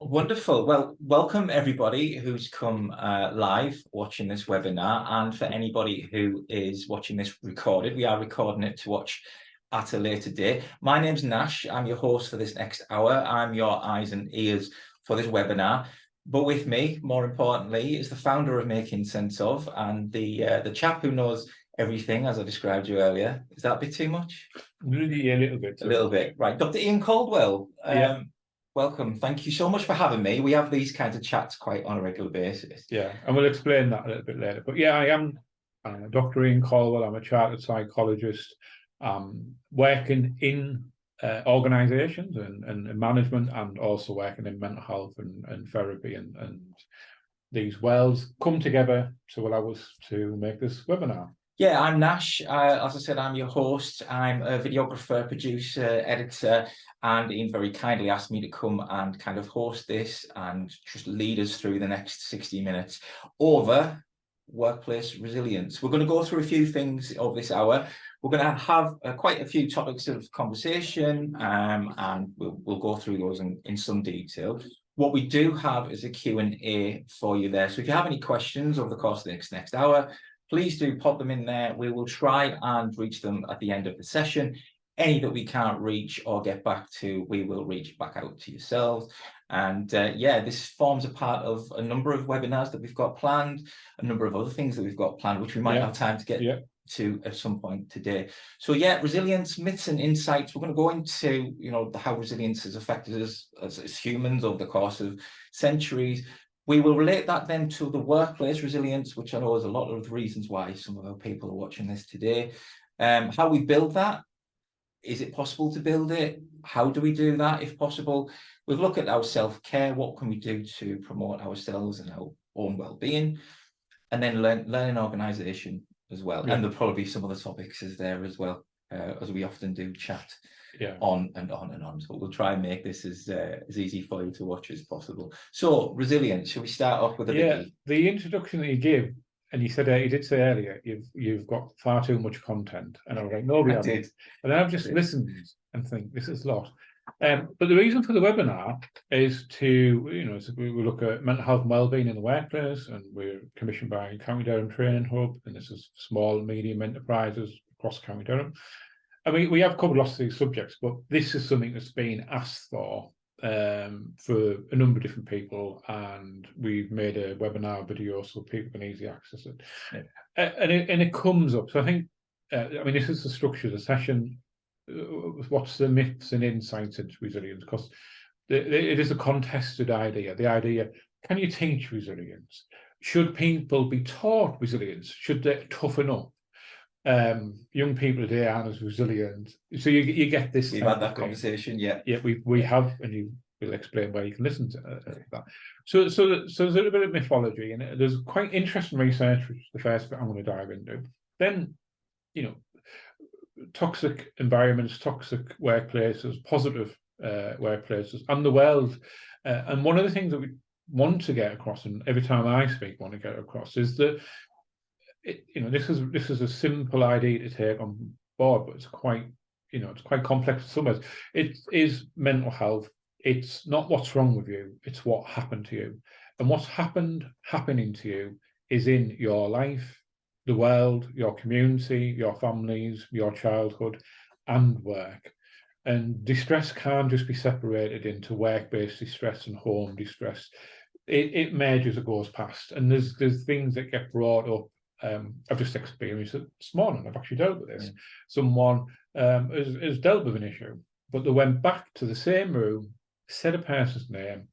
Wonderful. Well, welcome everybody who's come live watching this webinar, and for anybody who is watching this recorded. We are recording it to watch at a later date. My name's Nash. I'm your host for this next hour. I'm your eyes and ears for this webinar. But with me, more importantly, is the founder of Making Sense Of, and the chap who knows everything, as I described you earlier. Is that a bit too much? Yeah, a little bit. A little bit, right. Dr. Ian Caldwell. Yeah. Welcome. Thank you so much for having me. We have these kinds of chats quite on a regular basis. Yeah, and we'll explain that a little bit later. But yeah, I'm Dr. Ian Caldwell. I'm a chartered psychologist, working in organisations and management, and also working in mental health and therapy. And these worlds come together to allow us to make this webinar. Yeah, I'm Nash. As I said, I'm your host. I'm a videographer, producer, editor, and Ian very kindly asked me to come and kind of host this and just lead us through the next 60 minutes over workplace resilience. We're going to go through a few things over this hour. We're going to have quite a few topics of conversation, and we'll go through those in some detail. What we do have is a Q&A for you there. So if you have any questions over the course of the next hour, please do pop them in there. We will try and reach them at the end of the session. Any that we can't reach or get back to, we will reach back out to yourselves. And yeah, this forms a part of a number of webinars that we've got planned, a number of other things that we've got planned, which we might have time to get to at some point today. So yeah, resilience, myths and insights. We're going to go into, how resilience has affected us as humans over the course of centuries. We will relate that then to the workplace resilience, which I know is a lot of the reasons why some of our people are watching this today. How we build that. Is it possible to build it? How do we do that, if possible? We'll look at our self-care. What can we do to promote ourselves and our own well-being? And then learning organisation as well. Yeah. And there'll probably be some other topics there as well, as we often do chat. On and on and on. So we'll try and make this as easy for you to watch as possible. So resilience, shall we start off with a biggie? The introduction that you give, and you did say earlier, you've got far too much content, and I was like, nobody did. And then I've just listened and think this is a lot. But the reason for the webinar is to, we look at mental health and wellbeing in the workplace, and we're commissioned by County Durham Training Hub, and this is small and medium enterprises across County Durham. I mean, we have covered lots of these subjects, but this is something that's been asked for a number of different people, and we've made a webinar video so people can easily access it. Yeah. And it comes up. So I think, this is the structure of the session. What's the myths and insights into resilience? Because it is a contested idea. The idea, can you teach resilience? Should people be taught resilience? Should they toughen up? Young people today aren't as resilient, so you get this. We've had that conversation, yeah. We have, and you will explain where you can listen to that. So there's a little bit of mythology, and there's quite interesting research, which is the first bit I'm going to dive into. Then, toxic environments, toxic workplaces, positive workplaces, and the world. And one of the things that we want to get across, and every time I speak, want to get across, is that. This is a simple idea to take on board, but it's quite complex in some ways. It is mental health. It's not what's wrong with you, it's what happened to you. And what's happening to you is in your life, the world, your community, your families, your childhood, and work. And distress can't just be separated into work-based distress and home distress. It merges, it goes past. And there's things that get brought up. I've just experienced it this morning. I've actually dealt with this. Yeah. Someone has dealt with an issue, but they went back to the same room, said a person's name,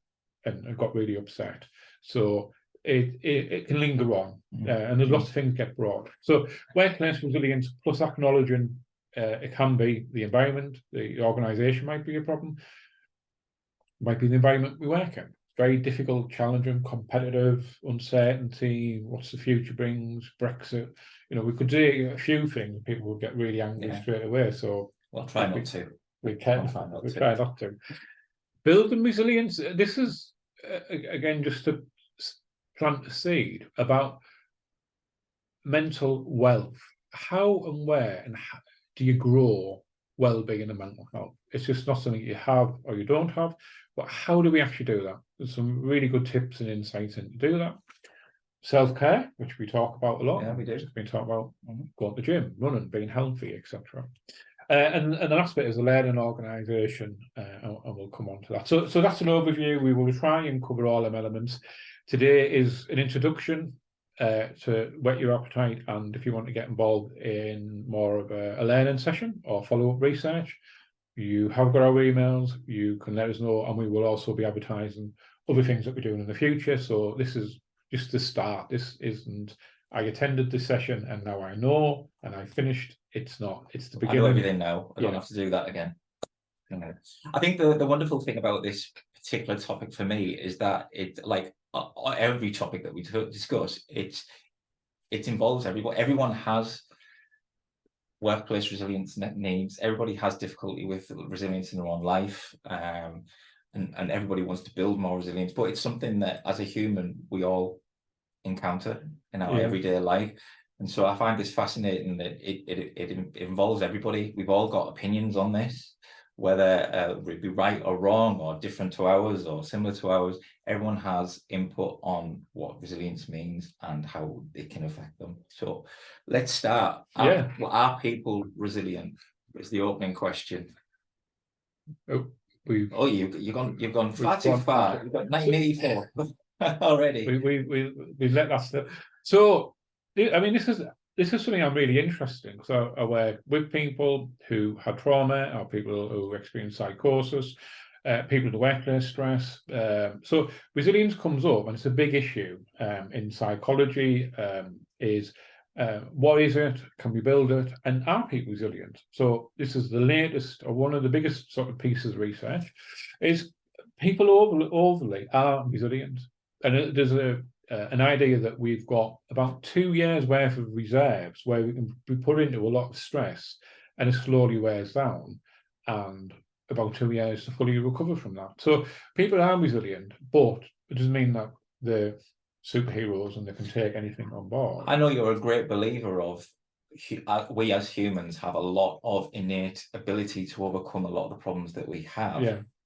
and got really upset. So it can linger on, and there's lots of things get brought. So workplace resilience plus acknowledging it can be the environment, the organisation might be a problem, might be the environment we work in. Very difficult, challenging, competitive, uncertainty, what's the future brings, Brexit. We could do a few things, people would get really angry straight away. So we'll try not to. We try not to. Building resilience, this is, again, just to plant a seed about mental wealth. How and where and how do you grow well-being and mental health. It's just not something you have or you don't have, but how do we actually do that? There's some really good tips and insights in to do that. Self-care, which we talk about a lot. Yeah, we do. Just been talking about going to the gym, running, being healthy, etc. And the last bit is the learning organisation, and we'll come on to that. So that's an overview. We will try and cover all them elements. Today is an introduction to whet your appetite, and if you want to get involved in more of a learning session or follow-up research, you have got our emails, you can let us know, and we will also be advertising other things that we're doing in the future. So this is just the start. This isn't, I attended this session and now I know and I finished. It's not, it's the beginning. I know everything now. I don't have to do that again. I think the wonderful thing about this particular topic for me is that it, like every topic that we discuss, it involves everyone. Everyone has workplace resilience needs. Everybody has difficulty with resilience in their own life, and everybody wants to build more resilience. But it's something that, as a human, we all encounter in our everyday life. And so I find this fascinating that it involves everybody. We've all got opinions on this, whether it be right or wrong or different to ours or similar to ours. Everyone has input on what resilience means and how it can affect them. So let's start. Are people resilient? Is the opening question. You've gone far too far. You've got 1984 already. We've let that slip. So I mean, this is something I'm really interested in, because I work with people who had trauma, or people who experience psychosis, people in the workplace stress. So resilience comes up, and it's a big issue in psychology. Is what is it? Can we build it? And are people resilient? So this is the latest, or one of the biggest sort of pieces of research, is people overly are resilient. And there's an idea that we've got about 2 years worth of reserves where we can be put into a lot of stress and it slowly wears down, and about 2 years to fully recover from that. So people are resilient, but it doesn't mean that they're superheroes and they can take anything on board. I know you're a great believer of we as humans have a lot of innate ability to overcome a lot of the problems that we have.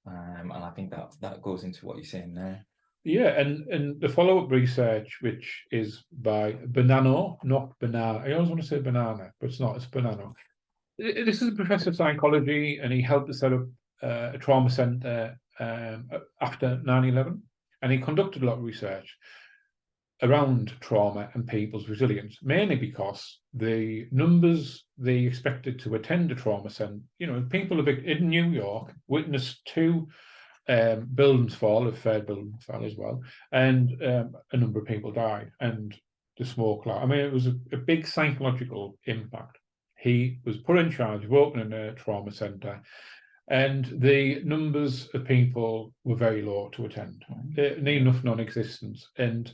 And I think that goes into what you're saying there. Yeah, and the follow-up research, which is by Bonanno, not Banana. I always want to say banana, but it's not, it's Bonanno. This is a professor of psychology, and he helped to set up a trauma centre after 9/11, and he conducted a lot of research around trauma and people's resilience, mainly because the numbers they expected to attend a trauma centre, people in New York witnessed 2 buildings fall, a third building fell as well, and a number of people died, and the smoke cloud. I mean, it was a big psychological impact. He was put in charge of opening a trauma centre, and the numbers of people were very low to attend, near enough non-existent, and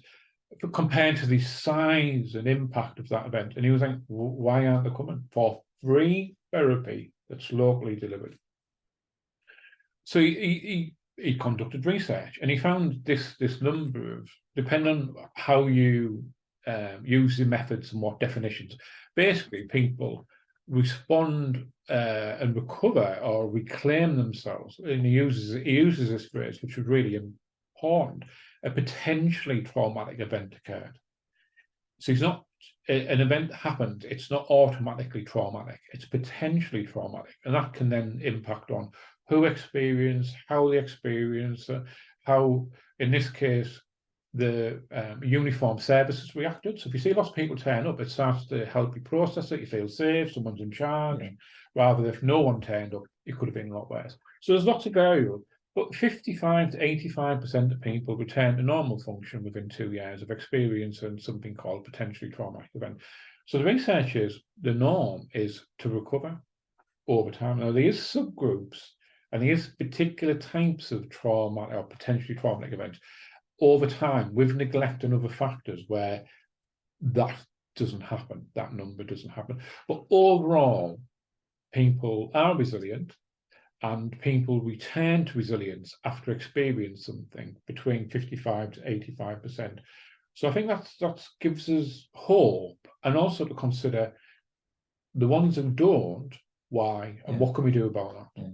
compared to the size and impact of that event. And he was like, why aren't they coming for free therapy that's locally delivered? So he conducted research, and he found this number of, depending on how you use the methods and what definitions, basically people respond and recover or reclaim themselves. And he uses this phrase, which was really important: a potentially traumatic event occurred. So it's not an event happened, it's not automatically traumatic, it's potentially traumatic, and that can then impact on who experienced, how they experienced, how, in this case, the uniformed services reacted. So if you see lots of people turn up, it starts to help you process it, you feel safe, someone's in charge, rather than if no one turned up, it could have been a lot worse. So there's lots of variables, but 55 to 85% of people return to normal function within 2 years of experiencing something called potentially traumatic event. So the research is, the norm is to recover over time. Now, there is subgroups, and there is particular types of trauma or potentially traumatic events over time with neglect and other factors where that doesn't happen, that number doesn't happen. But overall, people are resilient, and people return to resilience after experiencing something between 55 to 85%. So I think that gives us hope, and also to consider the ones who don't, why, and what can we do about that? Yeah.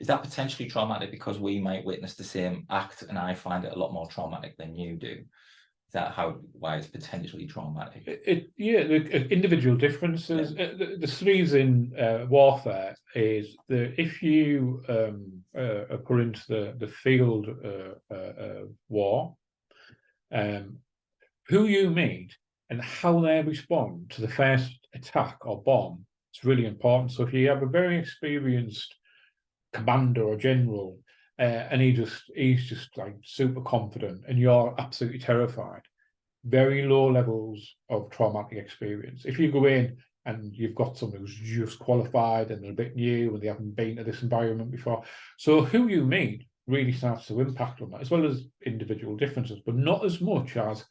Is that potentially traumatic because we might witness the same act and I find it a lot more traumatic than you do? Is that why it's potentially traumatic? The individual differences. The threes in warfare is that if you are put into the field war, who you meet and how they respond to the first attack or bomb, it's really important. So if you have a very experienced commander or general, and he's just like super confident, and you're absolutely terrified, very low levels of traumatic experience. If you go in and you've got someone who's just qualified and they're a bit new and they haven't been to this environment before, so who you meet really starts to impact on that, as well as individual differences, but not as much as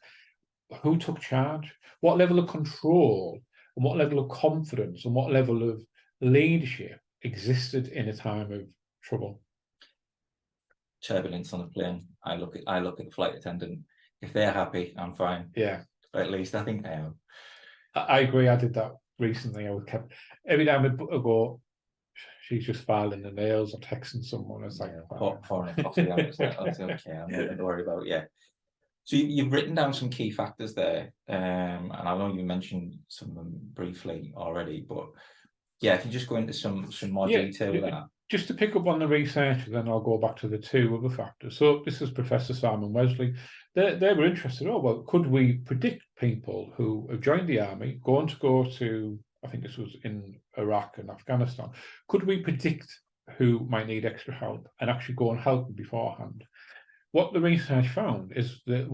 who took charge, what level of control, and what level of confidence, and what level of leadership existed in a time of trouble. Turbulence on a plane. I look at the flight attendant. If they're happy, I'm fine. Yeah, at least I think they are. I agree. I did that recently. I was kept every time I go, she's just filing the nails or texting someone. It's like pouring a coffee out. It's like, that's okay. I'm nothing to worry about. Yeah. So you've written down some key factors there, and I know you mentioned some of them briefly already, but yeah, if you just go into some more detail with that. Just to pick up on the research, then I'll go back to the two other factors. So this is Professor Simon Wesley. They were interested, well, could we predict people who have joined the army, going to go to, I think this was in Iraq and Afghanistan, could we predict who might need extra help and actually go and help them beforehand? What the research found is that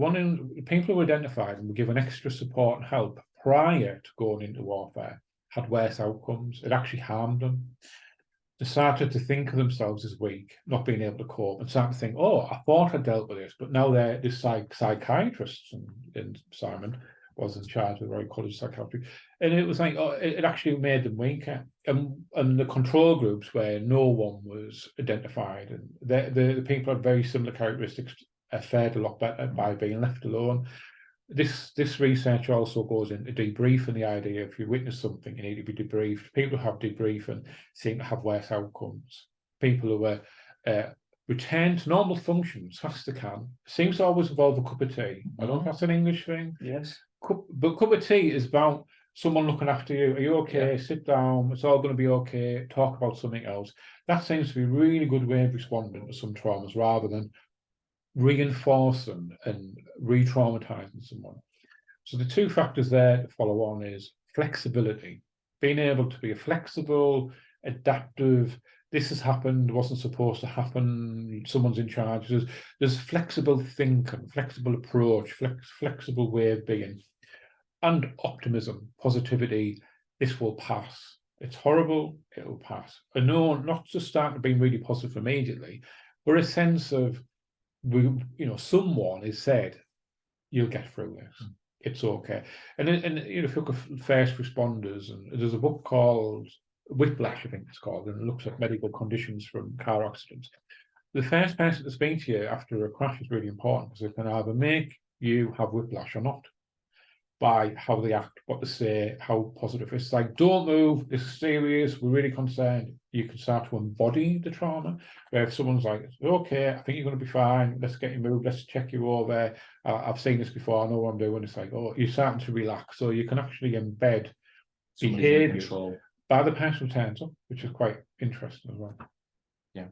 people who identified and were given extra support and help prior to going into warfare had worse outcomes. It actually harmed them. They started to think of themselves as weak, not being able to cope, and started to think, oh, I thought I dealt with this, but now they're this psychiatrists, and Simon was in charge of the Royal College of Psychiatry, and it was like, oh, it actually made them weaker. And the control groups where no one was identified, and the people had very similar characteristics, fared a lot better by being left alone. This research also goes into debriefing, the idea if you witness something, you need to be debriefed. People who have debriefing seem to have worse outcomes. People who are return to normal functions fast as they can. Seems to always involve a cup of tea. I don't know if that's an English thing. Yes. But cup of tea is about someone looking after you. Are you okay? Yeah. Sit down. It's all going to be okay. Talk about something else. That seems to be a really good way of responding to some traumas rather than reinforcing and re-traumatizing someone. So the two factors there to follow on is flexibility, being able to be a flexible, adaptive. This has happened, wasn't supposed to happen. Someone's in charge. There's flexible thinking, flexible approach, flexible way of being, and optimism, positivity. This will pass. It's horrible. It will pass. And no, not just starting being really positive immediately, but a sense of, someone has said, you'll get through this. It's okay. And if you look at first responders, and there's a book called Whiplash, I think it's called, and it looks at medical conditions from car accidents. The first person to speak to you after a crash is really important, because it can either make you have whiplash or not, by how they act, what they say, how positive. It's like, don't move, this is serious, we're really concerned. You can start to embody the trauma, where if someone's like, okay, I think you're going to be fine, let's get you moved, let's check you over, I've seen this before, I know what I'm doing. It's like, oh, you're starting to relax. So you can actually embed behaviour by the person who turns up, which is quite interesting as well. Yeah,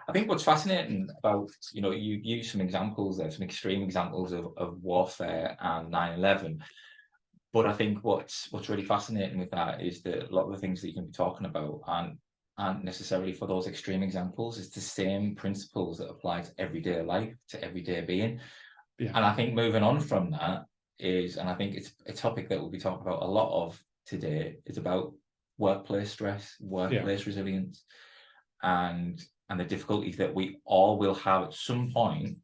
I think what's fascinating about, you use some examples there, some extreme examples of warfare and 9/11. But I think what's really fascinating with that is that a lot of the things that you can be talking about aren't necessarily for those extreme examples. It's the same principles that apply to everyday life, to everyday being. Yeah. And I think moving on from that is, and I think it's a topic that we'll be talking about a lot of today, is about workplace stress, workplace resilience, and the difficulties that we all will have at some point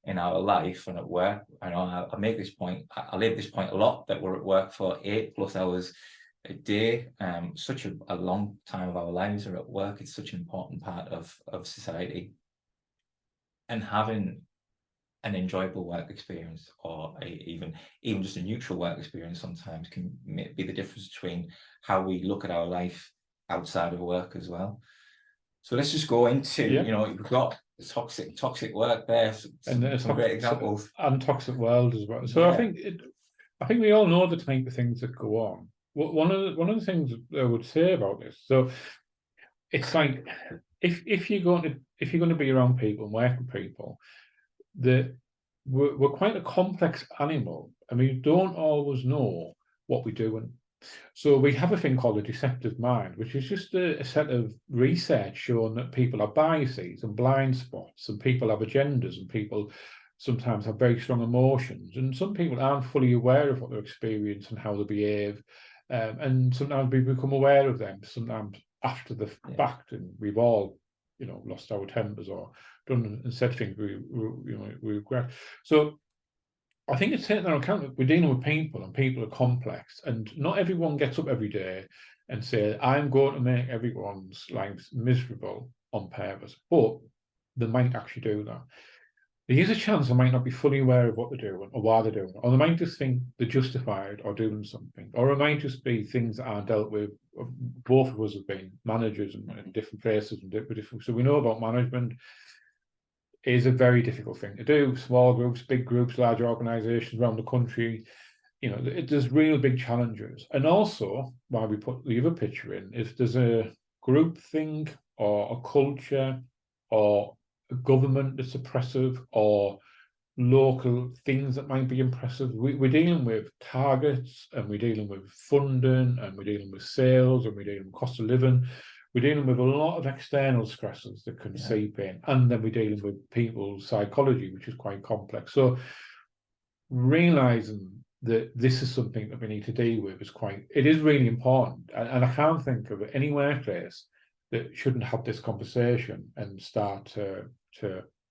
in our life and at work. I know I make this point, I leave this point a lot, that we're at work for 8+ hours a day. Such a long time of our lives are at work. It's such an important part of society. And having an enjoyable work experience, or even just a neutral work experience, sometimes can be the difference between how we look at our life outside of work as well. So let's just go into, Yeah. you know, you've got the toxic work there, some great examples. And toxic world as well. So Yeah. I think we all know the type of things that go on. One of the things I would say about this, so it's like if you're going to be around people and work with people, that we're quite a complex animal, and we don't always know what we're doing. So we have a thing called a deceptive mind, which is just a set of research showing that people have biases and blind spots, and people have agendas, and people sometimes have very strong emotions, and some people aren't fully aware of what they experience and how they behave, and sometimes we become aware of them sometimes after the fact, and we've all, you know, lost our tempers or done and said things we regret. So I think it's taken into account that we're dealing with people, and people are complex, and not everyone gets up every day and say, I'm going to make everyone's lives miserable on purpose, but they might actually do that. There is a chance they might not be fully aware of what they're doing or why they're doing it, or they might just think they're justified or doing something, or it might just be things that aren't dealt with. Both of us have been managers in different places and different, so we know about management. It is a very difficult thing to do. Small groups, big groups, large organisations around the country. You know, there's real big challenges. And also, why we put the other picture in, if there's a group thing or a culture or a government that's oppressive or local things that might be impressive, we're dealing with targets, and we're dealing with funding, and we're dealing with sales, and we're dealing with cost of living. We're dealing with a lot of external stresses that can seep in, and then we're dealing with people's psychology, which is quite complex. So realizing that this is something that we need to deal with it is really important. And I can't think of any workplace that shouldn't have this conversation and start to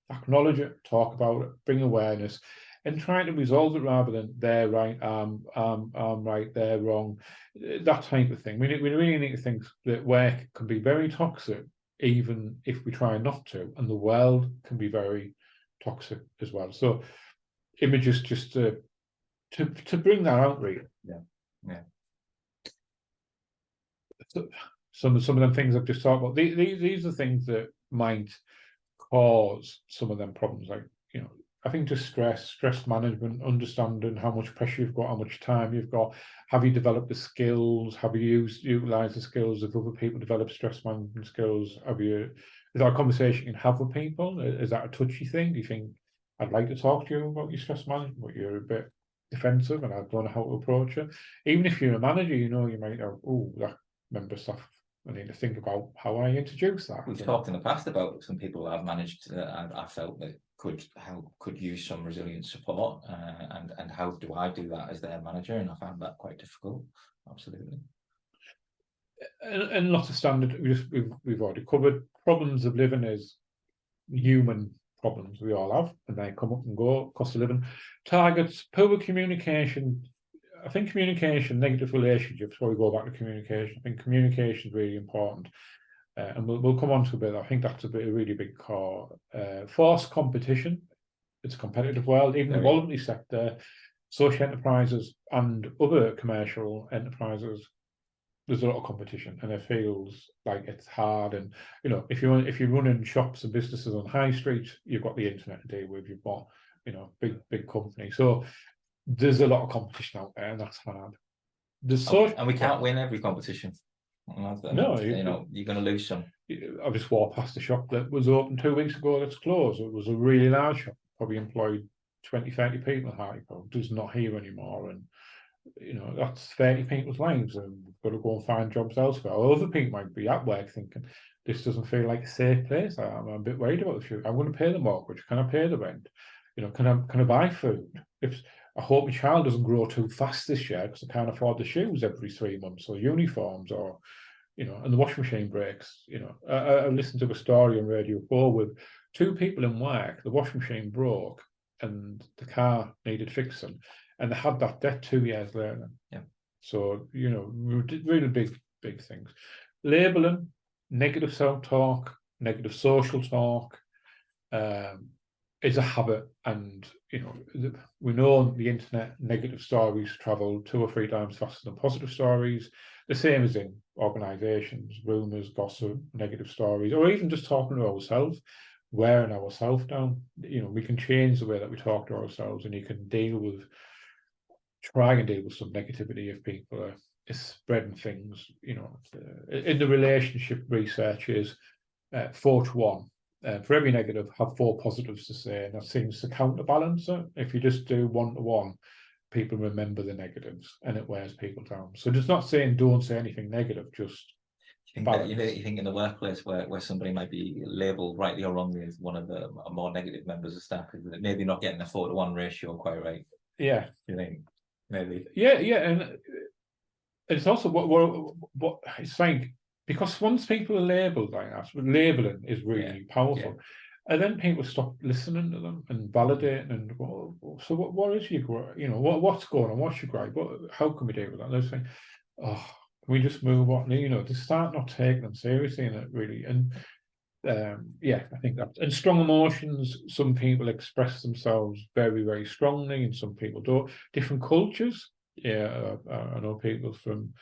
acknowledge it, talk about it, bring awareness, and try to resolve it rather than they're right, I'm right, they're wrong, that type of thing. We really need to think that work can be very toxic, even if we try not to, and the world can be very toxic as well. So images just to bring that out, really. Yeah. So, some of them things I've just talked about, these are things that might cause some of them problems, like, you know, I think just stress management, understanding how much pressure you've got, how much time you've got. Have you developed the skills? Have you utilised the skills of other people develop stress management skills? Is that a conversation you can have with people? Is that a touchy thing? Do you think, I'd like to talk to you about your stress management, but you're a bit defensive and I don't know how to approach it? Even if you're a manager, you know, you might go, oh, that member staff, I need to think about how I introduce that. We've talked in the past about some people I've managed, I felt that could use some resilient support, and how do I do that as their manager? And I found that quite difficult. Absolutely. And lots of standard we've already covered. Problems of living is human problems we all have, and they come up and go. Cost of living, targets, poor communication. I think communication, negative relationships, before we go back to communication, I think communication is really important. And we'll come on to a bit. I think that's a really big core. Forced competition. It's a competitive world. Even the voluntary sector, social enterprises and other commercial enterprises, there's a lot of competition, and it feels like it's hard. And, you know, if you're running shops and businesses on high street, you've got the internet to deal with. You've got, you know, big company. So there's a lot of competition out there, and that's hard. And we can't win every competition. No, you know, you're going to lose some. I just walked past a shop that was open 2 weeks ago that's closed. It was a really large shop, probably employed 20-30 people. Hartlepool does not here anymore, and, you know, that's 30 people's lives, and we've got to go and find jobs elsewhere. Or other people might be at work thinking, this doesn't feel like a safe place. I'm a bit worried about the future. I'm going to pay the mortgage. Can I pay the rent? You know, can I buy food? I hope my child doesn't grow too fast this year because I can't afford the shoes every 3 months, or uniforms, or, you know, and the washing machine breaks. You know, I listened to a story on Radio 4 with 2 people in work. The washing machine broke and the car needed fixing, and they had that debt 2 years later. Yeah. So, you know, really big things. Labeling, negative self-talk, negative social talk, is a habit. And, you know, we know on the internet, negative stories travel 2 or 3 times faster than positive stories. the same as in organisations, rumours, gossip, negative stories, or even just talking to ourselves, wearing ourselves down. You know, we can change the way that we talk to ourselves, and you can try and deal with some negativity if people are spreading things. You know, in the relationship research is 4 to 1. For every negative, have 4 positives to say, and that seems to counterbalance it. If you just do 1 to 1, people remember the negatives, and it wears people down. So just not saying don't say anything negative, just you think in the workplace where somebody might be labelled rightly or wrongly as one of the more negative members of staff, maybe not getting a 4 to 1 ratio quite right. Yeah, you think maybe? Yeah, and it's also what it's like, because once people are labelled like that, labelling is really powerful. And then people stop listening to them and validating and go, so what is your gripe? You know, what's going on? What's your gripe? How can we deal with that? They're saying, oh, we just move on. You know, to start not taking them seriously, and it really, and I think that, and strong emotions, some people express themselves very, very strongly, and some people don't. Different cultures. Yeah, I know people from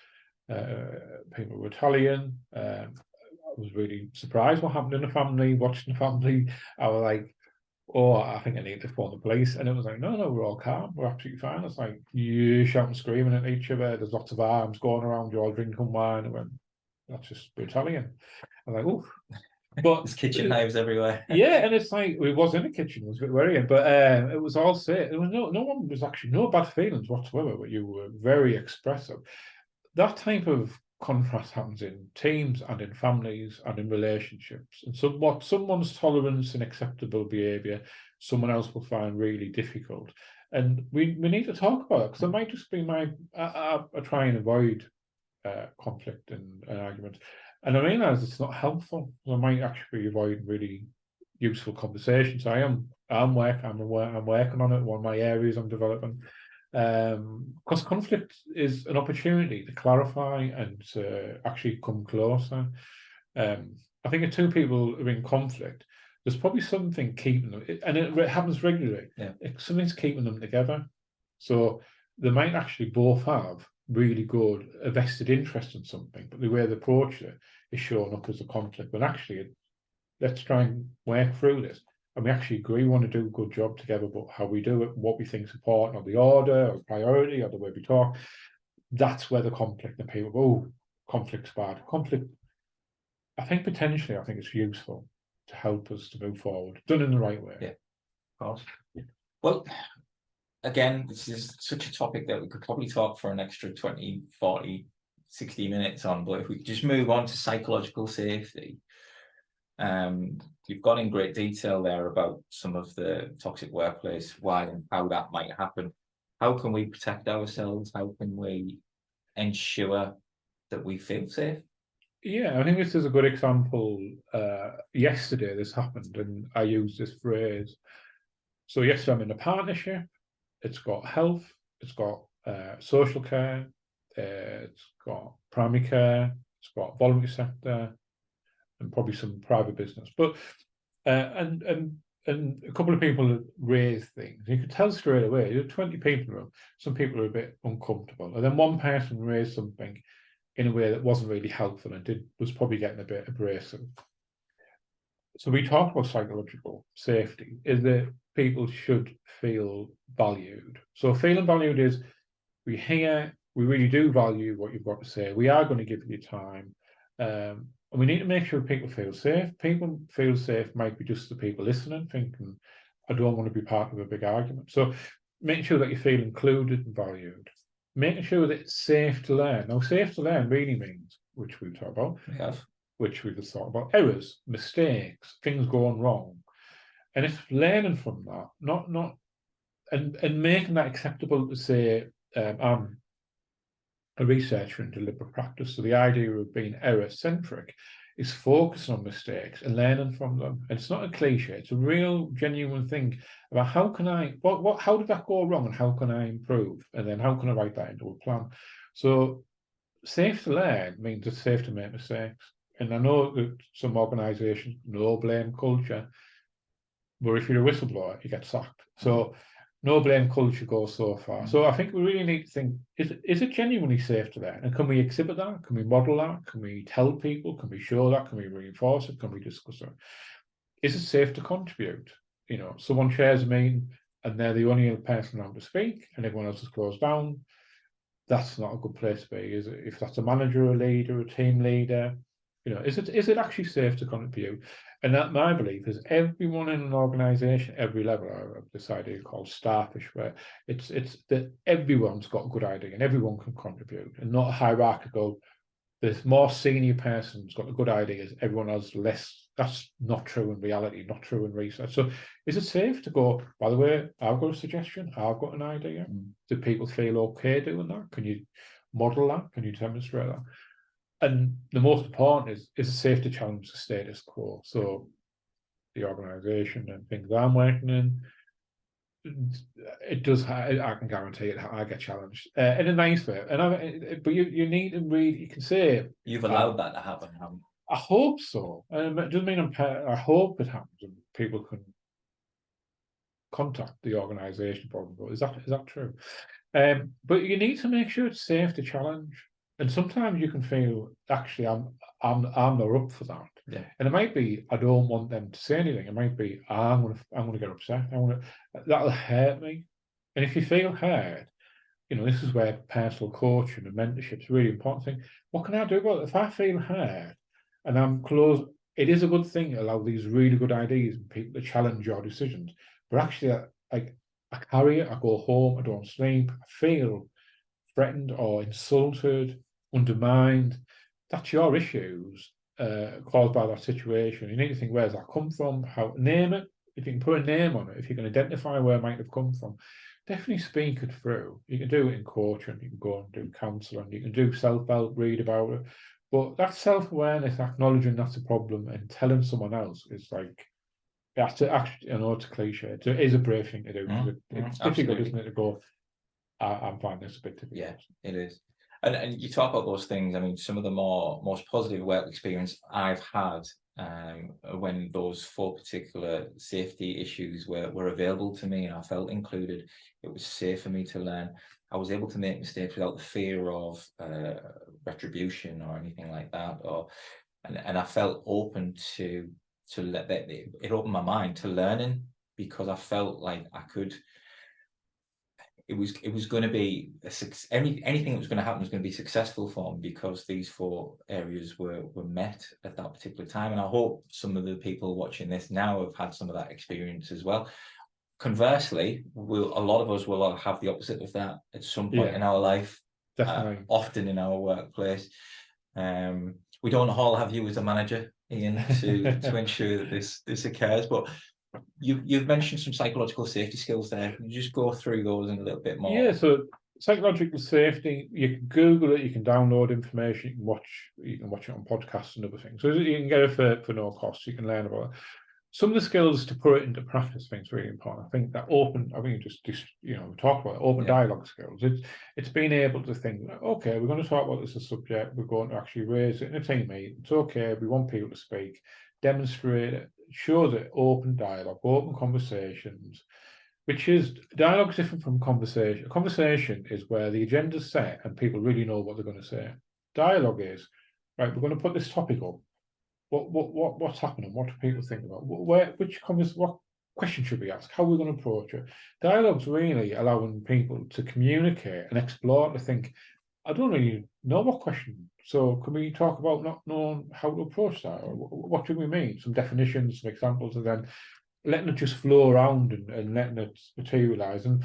people were Italian. I was really surprised what happened in the family, watching the family. I was like, oh, I think I need to phone the police. And it was like, no, we're all calm. We're absolutely fine. It's like, you shouting, screaming at each other. There's lots of arms going around. You're all drinking wine. I went, that's just Italian. I'm like, oh. But there's kitchen knives everywhere. Yeah, and it's like, it was in the kitchen. It was a bit worrying. But it was all safe. There was no one was actually no bad feelings whatsoever, but you were very expressive. That type of contrast happens in teams and in families and in relationships. And so what someone's tolerance and acceptable behaviour, someone else will find really difficult. And we need to talk about it, because it might just be I try and avoid conflict and argument. And I realise it's not helpful. I might actually avoid really useful conversations. I'm working on it. One of my areas I'm developing. Because conflict is an opportunity to clarify and to actually come closer. I think if two people are in conflict, there's probably something keeping them, and it happens regularly. Yeah. Something's keeping them together. So they might actually both have really good a vested interest in something, but the way they approach it is showing up as a conflict. But actually, let's try and work through this. And we actually agree we want to do a good job together, but how we do it, what we think is important, or the order, or priority, or the way we talk, that's where the conflict, and people go, oh, conflict's bad. Conflict, I think it's useful to help us to move forward, done in the right way. Yeah, of course. Well, again, this is such a topic that we could probably talk for an extra 20, 40, 60 minutes on, but if we could just move on to psychological safety. You've gone in great detail there about some of the toxic workplace, why and how that might happen. How can we protect ourselves? How can we ensure that we feel safe? Yeah, I think this is a good example. Yesterday this happened, and I used this phrase. So yesterday I'm in a partnership. It's got health, it's got social care, it's got primary care, it's got voluntary sector, and probably some private business. But and a couple of people raised things. You could tell straight away. There were 20 people in the room. Some people are a bit uncomfortable, and then one person raised something in a way that wasn't really helpful and was probably getting a bit abrasive. So we talk about psychological safety, is that people should feel valued. So feeling valued is, we hear, we really do value what you've got to say. We are going to give you time. And we need to make sure people feel safe. People feel safe might be just the people listening, thinking, I don't want to be part of a big argument. So making sure that you feel included and valued. Making sure that it's safe to learn. Now, safe to learn really means, which we've talked about, which we've just talked about, errors, mistakes, things going wrong. And it's learning from that, and making that acceptable to say, I'm a researcher in deliberate practice. So the idea of being error-centric is focusing on mistakes and learning from them. And it's not a cliche, it's a real genuine thing about how can I, how did that go wrong and how can I improve? And then how can I write that into a plan? So safe to learn means it's safe to make mistakes. And I know that some organisations, no blame culture, but if you're a whistleblower, you get sacked. So no blame culture goes so far. So I think we really need to think, is it genuinely safe to learn? And can we exhibit that? Can we model that? Can we tell people? Can we show that? Can we reinforce it? Can we discuss it? Is it safe to contribute? You know, someone shares a meeting and they're the only person allowed to speak and everyone else is closed down. That's not a good place to be, is it? If that's a manager, a leader, a team leader, you know, is it actually safe to contribute? And that, my belief is, everyone in an organisation, every level, of this idea called starfish, where it's that everyone's got a good idea and everyone can contribute, and not a hierarchical. The more senior person's got the good ideas, everyone else less. That's not true in reality, not true in research. So is it safe to go, by the way, I've got a suggestion, I've got an idea? Do people feel okay doing that? Can you model that? Can you demonstrate that? And the most important is it safe to challenge the status quo? So the organisation and things I'm working in, it does. I can guarantee it. I get challenged in a nice way, but you need to read. You can say you've allowed that to happen, haven't you? I hope so. It doesn't mean I hope it happens and people can contact the organisation. Probably is that true? But you need to make sure it's safe to challenge. And sometimes you can feel, actually, I'm not up for that. Yeah. And it might be, I don't want them to say anything. It might be, I'm gonna get upset. That'll hurt me. And if you feel hurt, you know, this is where personal coaching and mentorship is a really important thing. What can I do about it? If I feel hurt and I'm close, it is a good thing to allow these really good ideas and people to challenge your decisions. But actually, I carry it, I go home, I don't sleep, I feel threatened or insulted, undermined. That's your issues caused by that situation. You need to think, where's that come from? How name it. If you can put a name on it, if you can identify where it might have come from, definitely speak it through. You can do it in coaching, you can go and do counselling, you can do self-help, read about it. But that self-awareness, acknowledging that's a problem and telling someone else is like, that's actually, I know it's a cliche, it is a brave thing to do. It's difficult, isn't it, to go, I'm finding this a bit difficult. Yeah, it is. And you talk about those things. I mean, some of the most positive work experience I've had when those 4 particular safety issues were available to me and I felt included, it was safe for me to learn. I was able to make mistakes without the fear of retribution or anything like that. And I felt open to let that. It opened my mind to learning, because I felt like I could. It was going to be anything that was going to happen was going to be successful for me, because these 4 areas were met at that particular time. And I hope some of the people watching this now have had some of that experience as well. Conversely, a lot of us will have the opposite of that at some point in our life, often in our workplace. We don't all have you as a manager, Ian, to ensure that this occurs, but you've mentioned some psychological safety skills there. Can you just go through those in a little bit more? Yeah, so psychological safety, you can Google it, you can download information, you can watch it on podcasts and other things. So you can get it for no cost, you can learn about it. Some of the skills to put it into practice, I think, is really important. I think just you know, talk about it, open dialogue skills. It's being able to think, okay, we're going to talk about this as a subject, we're going to actually raise it in a team meeting. It's okay, we want people to speak, demonstrate it, show that open dialogue, open conversations, which is dialogue is different from conversation. A conversation is where the agenda's set and people really know what they're going to say. Dialogue is, right, we're going to put this topic up. What's happening? What do people think about? What question should we ask? How are we going to approach it? Dialogue's really allowing people to communicate and explore, to think, I don't really know what question. So can we talk about not knowing how to approach that? Or what do we mean? Some definitions, some examples, and then letting it just flow around and letting it materialise. And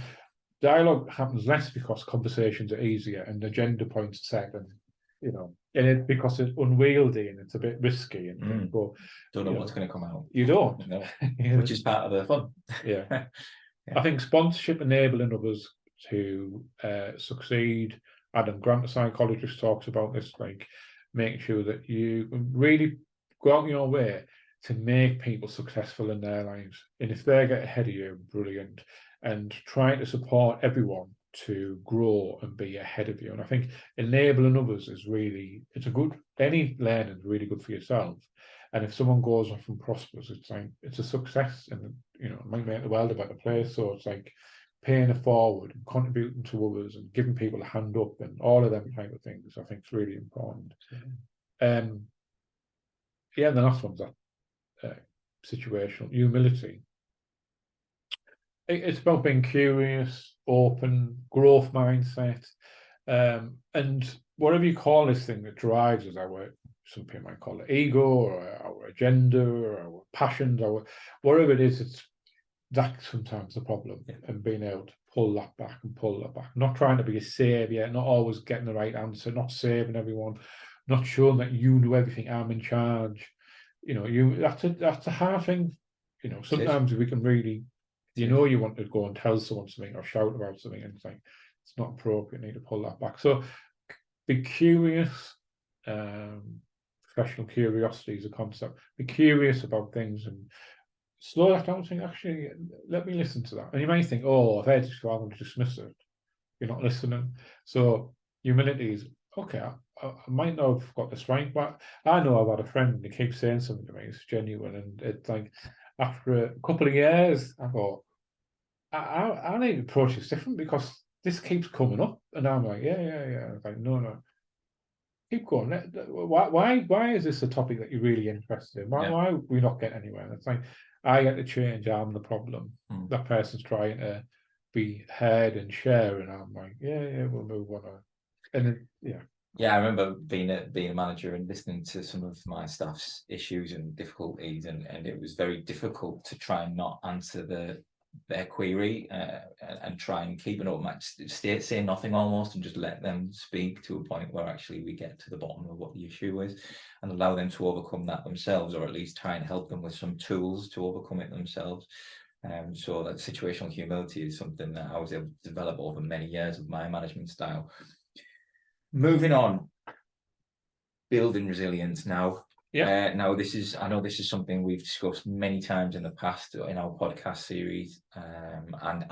dialogue happens less because conversations are easier and agenda points are set, and you know, and because it's unwieldy and it's a bit risky, and but don't know what's going to come out. You don't, no. Which is part of the fun. Yeah. I think sponsorship, enabling others to succeed. Adam Grant, the psychologist, talks about this, like making sure that you really go out your way to make people successful in their lives. And if they get ahead of you, brilliant. And trying to support everyone to grow and be ahead of you. And I think enabling others is really, any learning is really good for yourself. And if someone goes off and prospers, it's like, it's a success, and, you know, it might make the world a better place. So it's like, paying it forward and contributing to others and giving people a hand up and all of them type of things, I think is really important. Yeah, the last one's that situational humility. It's about being curious, open, growth mindset, and whatever you call this thing that drives us, some people might call it ego, or our agenda, or our passions, or whatever it is. That's sometimes the problem, and being able to pull that back, not trying to be a savior, not always getting the right answer, not saving everyone, not showing that you do everything, I'm in charge. That's a hard thing. Sometimes we can really, you want to go and tell someone something or shout about something, and it's like, it's not appropriate, you need to pull that back. So be curious. Professional curiosity is a concept. Be curious about things and slow that down and think, actually, let me listen to that. And you may think, oh, I've heard this before, I'm going to dismiss it. You're not listening. So humility is, okay, I might not have got this right, but I know I've had a friend and he keeps saying something to me, it's genuine. And it's like, after a couple of years, I thought, I need to approach this different because this keeps coming up. And I'm like, yeah. It's like, no. Keep going. Why is this a topic that you're really interested in? Why are we not getting anywhere? And it's like, I get to change, I'm the problem. That person's trying to be heard and share, and I'm like, yeah, we'll move on. And then, I remember being a manager and listening to some of my staff's issues and difficulties, and it was very difficult to try and not answer their query and try and keep an open mind, say nothing almost, and just let them speak to a point where actually we get to the bottom of what the issue is and allow them to overcome that themselves, or at least try and help them with some tools to overcome it themselves. So that situational humility is something that I was able to develop over many years of my management style. Moving on, building resilience now. Now I know this is something we've discussed many times in the past in our podcast series, and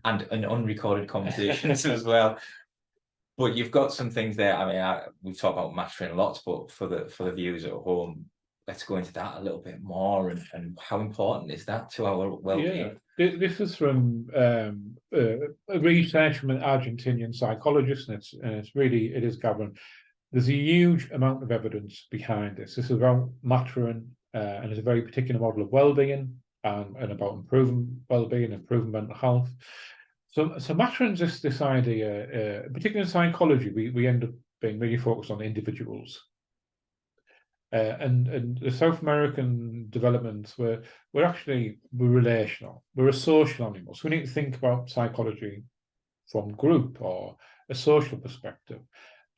unrecorded conversations as well. But you've got some things there. I mean, we've talked about mastering lots, but for the viewers at home, let's go into that a little bit more, and how important is that to our well-being? This is from a research from an Argentinian psychologist, and it is governed. There's a huge amount of evidence behind this. This is about maturing, and it's a very particular model of well-being, and about improving well-being, improving mental health. So maturing is this idea, particularly in psychology, we end up being really focused on individuals. And the South American developments, we're relational. We're a social animal. So we need to think about psychology from group or a social perspective.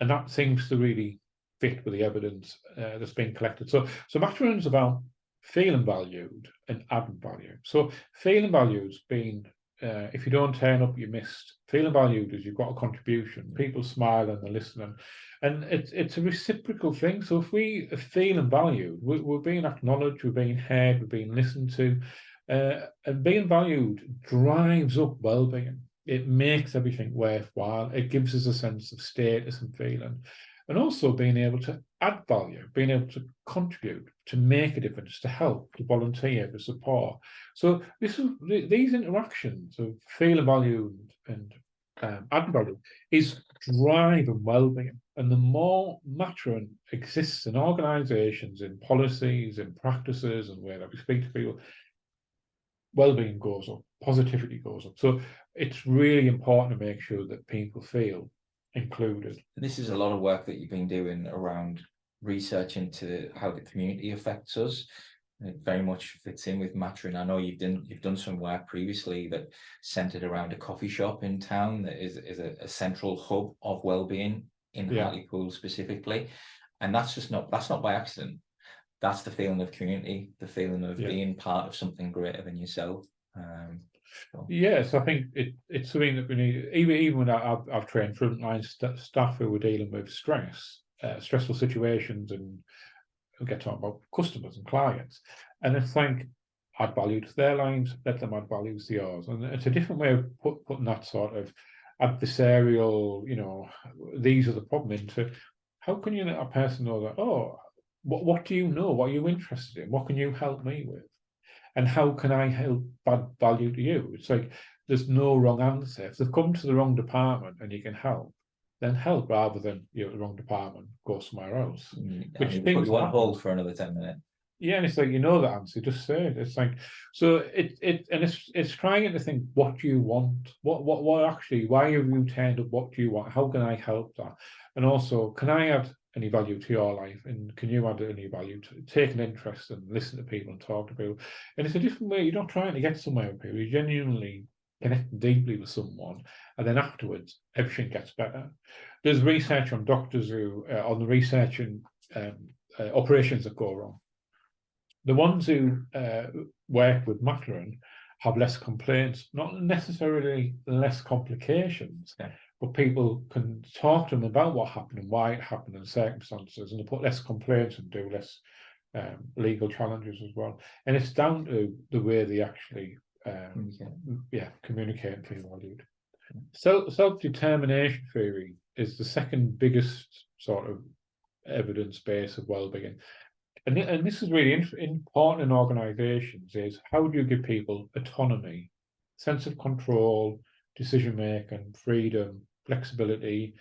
And that seems to really fit with the evidence that's been collected. So Maturin's about feeling valued and adding value. So feeling valued being, if you don't turn up, you're missed. Feeling valued is you've got a contribution. People smile and they're listening. And it's a reciprocal thing. So if we are feeling valued, we're being acknowledged, we're being heard, we're being listened to. And being valued drives up well-being. It makes everything worthwhile. It gives us a sense of status and feeling. And also being able to add value, being able to contribute, to make a difference, to help, to volunteer, to support. So these interactions of feeling valued and adding value is driving well-being. And the more maturing exists in organisations, in policies, in practices, and where we speak to people, well-being goes up, positivity goes up. So it's really important to make sure that people feel included. This is a lot of work that you've been doing around research into how the community affects us. It very much fits in with maturing. I know you've done some work previously that centered around a coffee shop in town that is a central hub of well-being in Hartlepool specifically, and that's not by accident. That's the feeling of community, the feeling of being part of something greater than yourself. Yes, I think it's something that we need. Even when I've trained frontline staff who are dealing with stressful situations, and we get talking about customers and clients, and it's like, add value to their lives, let them add value to yours, and it's a different way of putting that sort of adversarial, these are the problem, into how can you let a person know that, what do you know, what are you interested in, what can you help me with, and how can I help add value to you? It's like there's no wrong answer. If they've come to the wrong department and you can help, then help, rather than you're at the wrong department, go somewhere else. Which put you on hold for another 10 minutes. Yeah, and it's like, you know the answer, just say it. It's like, so it's trying to think, what do you want? What actually, why have you turned up? What do you want? How can I help that? And also, can I add any value to your life? And can you add any value to take an interest and listen to people and talk to people? And it's a different way. You're not trying to get somewhere with people. You genuinely connect deeply with someone, and then afterwards, everything gets better. There's research on doctors who, on the research in operations that go wrong. The ones who work with Maturin have less complaints, not necessarily less complications, but people can talk to them about what happened and why it happened and circumstances, and they put less complaints and do less legal challenges as well. And it's down to the way they actually communicate and feel valued. Self-determination theory is the second biggest sort of evidence base of well-being. And this is really important in organisations, is how do you give people autonomy, sense of control, decision-making, freedom, flexibility,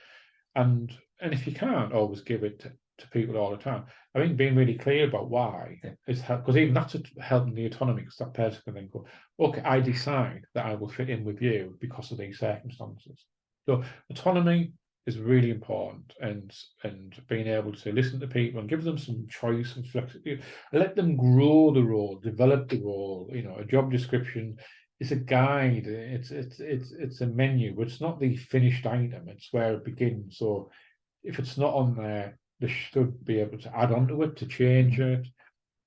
and if you can't always give it to people all the time, I think being really clear about why is help, because even that's helping the autonomy, because that person can then go, okay, I decide that I will fit in with you because of these circumstances. So autonomy is really important, and being able to listen to people and give them some choice and flexibility, let them grow the role, develop the role. You know, a job description is a guide, it's a menu, but it's not the finished item, it's where it begins. So if it's not on there, they should be able to add on to it, to change it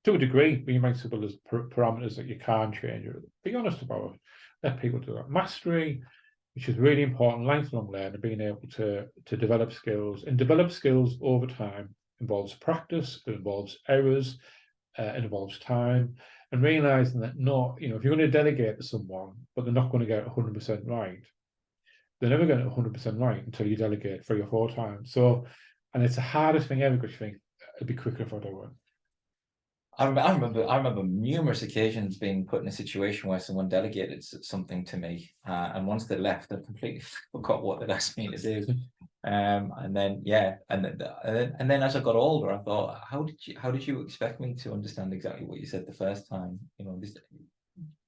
to a degree, but you might say, well, there's parameters that you can't change it. Be honest about it, let people do that. Mastery, which is really important, lifelong learning, being able to develop skills, and develop skills over time involves practice, it involves errors, it involves time, and realizing that if you're going to delegate to someone, but they're not going to get 100% right, they're never going to get 100% right until you delegate 3 or 4 times. So, and it's the hardest thing ever, because you think, it'd be quicker if I do it. I remember numerous occasions being put in a situation where someone delegated something to me, and once they left, I completely forgot what they'd asked me to do. And then as I got older, I thought, how did you expect me to understand exactly what you said the first time? You know,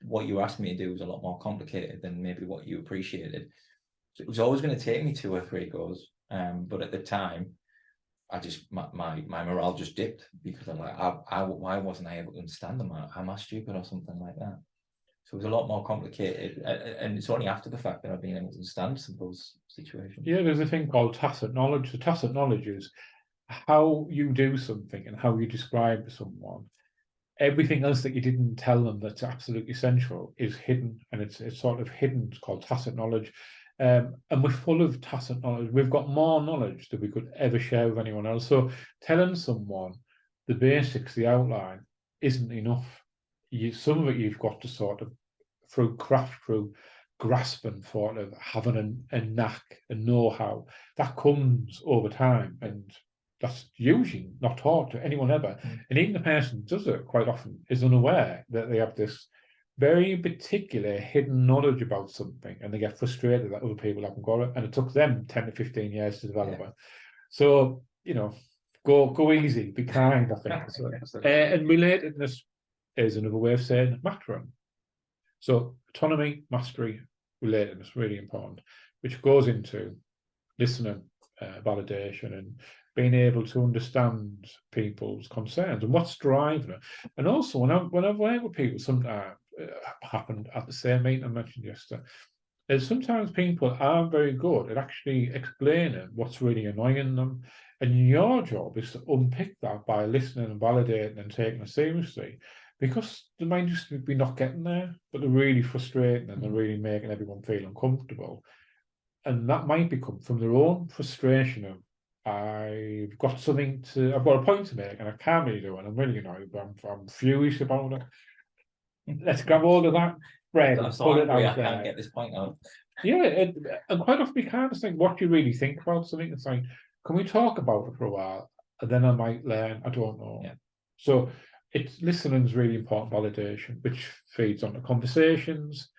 what you asked me to do was a lot more complicated than maybe what you appreciated. So it was always going to take me 2 or 3 goes, but at the time, I just my morale just dipped, because I'm like, why wasn't I able to understand them? Am I stupid or something like that? So it was a lot more complicated, and it's only after the fact that I've been able to understand some of those situations. Yeah, there's a thing called tacit knowledge. So tacit knowledge is how you do something and how you describe someone. Everything else that you didn't tell them that's absolutely essential is hidden, and it's sort of hidden. It's called tacit knowledge. And we're full of tacit knowledge. We've got more knowledge than we could ever share with anyone else. So telling someone the basics, the outline, isn't enough. Some of it you've got to sort of, through grasping, sort of having a knack, a know-how, that comes over time, and that's usually not taught to anyone ever. And even the person who does it quite often is unaware that they have this very particular hidden knowledge about something, and they get frustrated that other people haven't got it, and it took them 10 to 15 years to develop it. So, go easy, be kind, I think. And relatedness is another way of saying Maturin. So autonomy, mastery, relatedness, really important, which goes into listening, validation, and being able to understand people's concerns and what's driving it. And also, when I've worked with people, sometimes happened at the same meeting I mentioned yesterday, is sometimes people aren't very good at actually explaining what's really annoying them. And your job is to unpick that by listening and validating and taking it seriously, because they might just be not getting there, but they're really frustrating and they're really making everyone feel uncomfortable. And that might become from their own frustration of, I've got a point to make and I can't really do it. I'm really annoyed, but I'm furious about it. Let's grab hold of that bread and pull it out there. I can't get this point out. Yeah, and quite often we can't just think, what do you really think about something? It's like, can we talk about it for a while? And then I might learn, I don't know. Yeah. So listening is really important validation, which feeds on the conversations,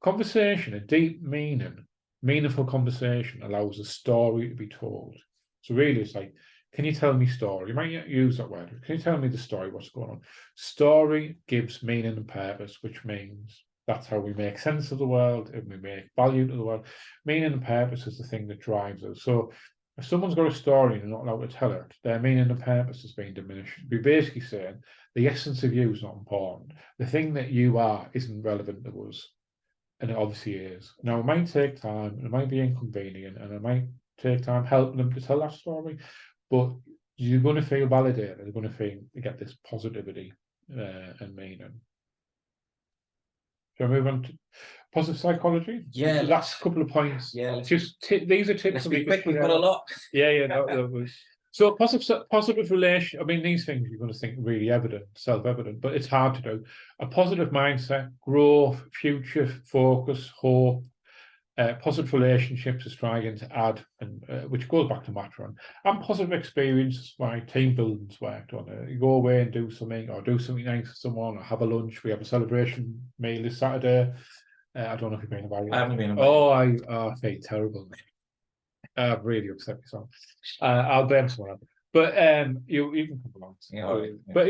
Conversation, a deep meaningful conversation allows a story to be told. So really it's like, can you tell me story? You might not use that word. Can you tell me the story, what's going on? Story gives meaning and purpose, which means that's how we make sense of the world and we make value to the world. Meaning and purpose is the thing that drives us. So if someone's got a story and they're not allowed to tell it, their meaning and purpose is being diminished. We're basically saying the essence of you is not important. The thing that you are isn't relevant to us. And it obviously is. Now, it might take time, and it might be inconvenient, and it might take time helping them to tell that story, but you're going to feel validated. You're going to feel you get this positivity and meaning. Shall I move on to positive psychology? Yeah, The last couple of points. Yeah, Just these are tips. let's be quick. We've got a lot. Yeah. That was. So positive relation. I mean, these things you're going to think really evident, self-evident, but it's hard to do. A positive mindset, growth, future focus, hope, positive relationships is trying to add, and which goes back to Matron, and positive experiences. My team building's worked on it. You go away and do something, or do something nice for someone, or have a lunch. We have a celebration meal this Saturday. I don't know if you've been invited. I haven't been invited. Oh, I feel terrible. I've really upset myself. I'll blame someone else. But you can come along. But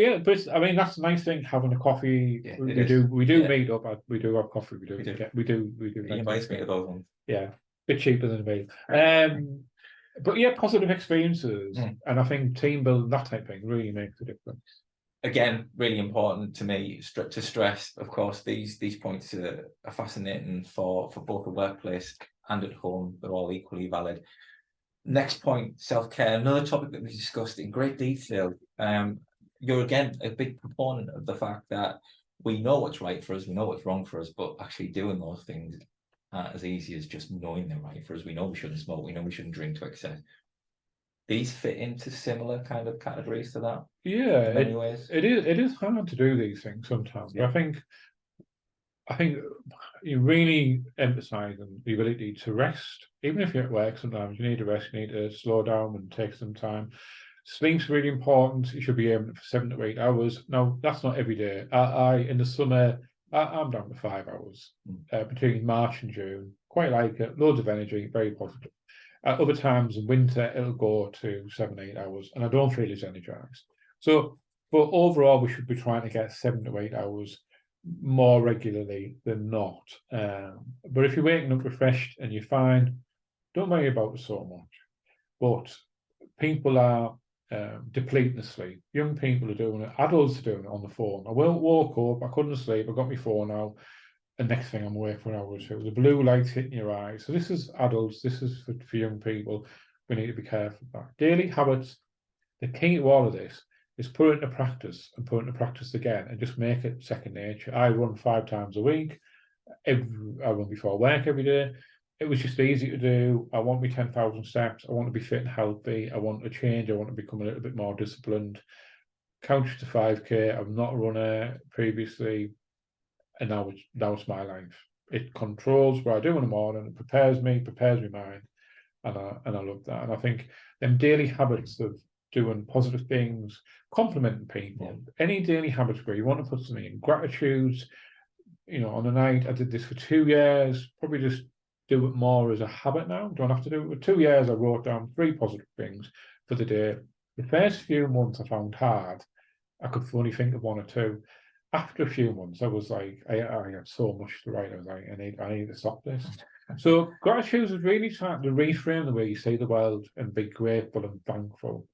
I mean that's a nice thing, having a coffee. Yeah, we do Yeah. meet up. We do have coffee. We do. He invites me to those ones. Yeah, bit cheaper than a meal. But yeah, positive experiences, and I think team building, that type of thing, really makes a difference. Again, really important to me to stress. Of course, these points are fascinating for both the workplace and at home. They're all equally valid. Next point, self-care, another topic that we discussed in great detail. You're again a big proponent of the fact that we know what's right for us, we know what's wrong for us, but actually doing those things aren't as easy as just knowing they're right for us. We know we shouldn't smoke, we know we shouldn't drink to excess. These fit into similar kind of categories to that. Yeah, in many ways. It is hard to do these things sometimes. Yeah. But I think you really emphasize on the ability to rest. Even if you're at work, sometimes you need to rest, you need to slow down and take some time. Sleep's really important. You should be aiming for 7 to 8 hours. Now, that's not every day. In the summer, I'm down to 5 hours between March and June. Quite like it. Loads of energy, very positive. At other times in winter, it'll go to 7, 8 hours, and I don't feel as energized. So, but overall, we should be trying to get 7 to 8 hours more regularly than not. But if you're waking up refreshed and you're fine, don't worry about it so much. But people are depleting the sleep. Young people are doing it. Adults are doing it on the phone. I woke up, I couldn't sleep, I got my phone out, and next thing I'm awake for an hour or two. The blue light's hitting your eyes. So this is adults, this is for young people. We need to be careful of that. Daily habits, the key to all of this is put it into practice and put it into practice again and just make it second nature. I run 5 times a week. I run before work every day. It was just easy to do. I want me 10,000 steps. I want to be fit and healthy. I want to change. I want to become a little bit more disciplined. Couch to 5K. I'm not a runner previously. And now it's my life. It controls what I do in the morning. It prepares my mind. And I love that. And I think them daily habits of doing positive things, complimenting people, any daily habits where you want to put something in, gratitudes, on the night, I did this for 2 years, probably just do it more as a habit now. Don't have to do it. For 2 years, I wrote down 3 positive things for the day. The first few months I found hard. I could only think of 1 or 2. After a few months, I was like, I had so much to write. I was like, I need to stop this. So gratitude is really trying to reframe the way you see the world and be grateful and thankful.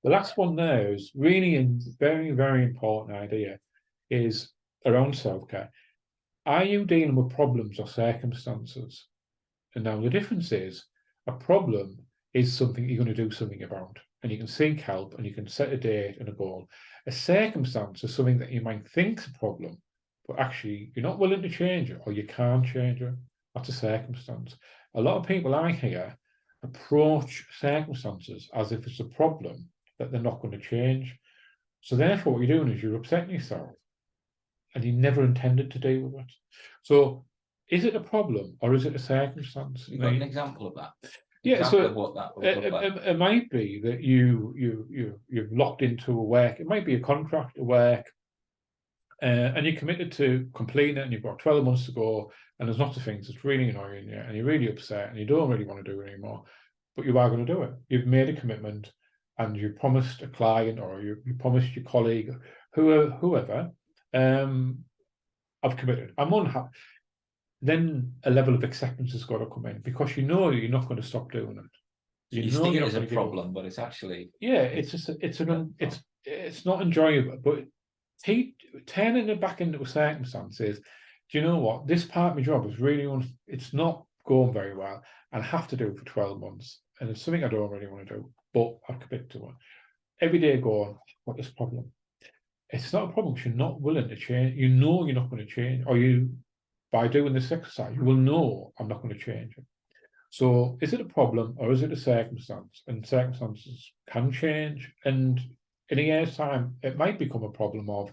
The last one there is really a very, very important idea, is around self-care. Are you dealing with problems or circumstances? And now the difference is, a problem is something you're going to do something about, and you can seek help and you can set a date and a goal. A circumstance is something that you might think is a problem, but actually you're not willing to change it, or you can't change it. That's a circumstance. A lot of people I hear approach circumstances as if it's a problem that they're not going to change. So therefore what you're doing is you're upsetting yourself, and you never intended to deal with it. So is it a problem or is it a circumstance? You've got an example of that? Yeah, so of what that would look like. It might be that you've locked into a work. It might be a contract at work, and you're committed to completing it, and you've got 12 months to go, and there's lots of things that's really annoying you, and you're really upset, and you don't really want to do it anymore, but you are going to do it. You've made a commitment, and you promised a client, or you promised your colleague, whoever, I've committed. I'm unhappy. Then a level of acceptance has got to come in, because you know you're not going to stop doing it. You know think you're it not is a going to give up. problem, but it's actually It's not enjoyable. But turning it back into a circumstance is, do you know what? This part of my job is really it's not going very well, and I have to do it for 12 months, and it's something I don't really want to do, but I've committed to it. Every day going, what is the problem? It's not a problem because you're not willing to change. You know you're not going to change, or by doing this exercise, you will know I'm not going to change it. So is it a problem, or is it a circumstance? And circumstances can change. And in a year's time, it might become a problem of,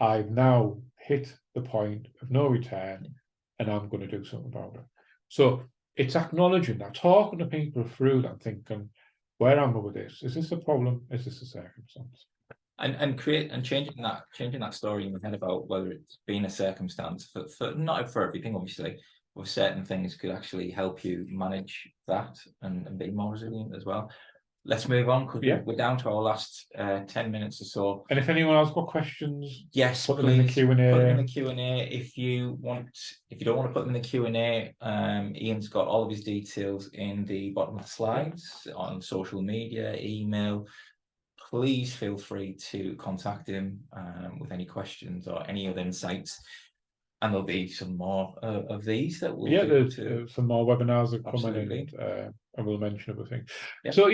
I've now hit the point of no return, and I'm going to do something about it. So it's acknowledging that, talking to people through that, thinking, where am I with this? Is this a problem? Is this a circumstance? And changing that story in your head about whether it's been a circumstance for not for everything, obviously, with certain things could actually help you manage that and be more resilient as well. Let's move on, because we're down to our last 10 minutes or so. And if anyone else got questions, yes, put please them in the Q&A. Put them in the Q&A. If you don't want to put them in the Q&A, Ian's got all of his details in the bottom of the slides, on social media, email. Please feel free to contact him with any questions or any other insights. And there'll be some more of these that we'll do. There's some more webinars that come in, and we'll mention other things. So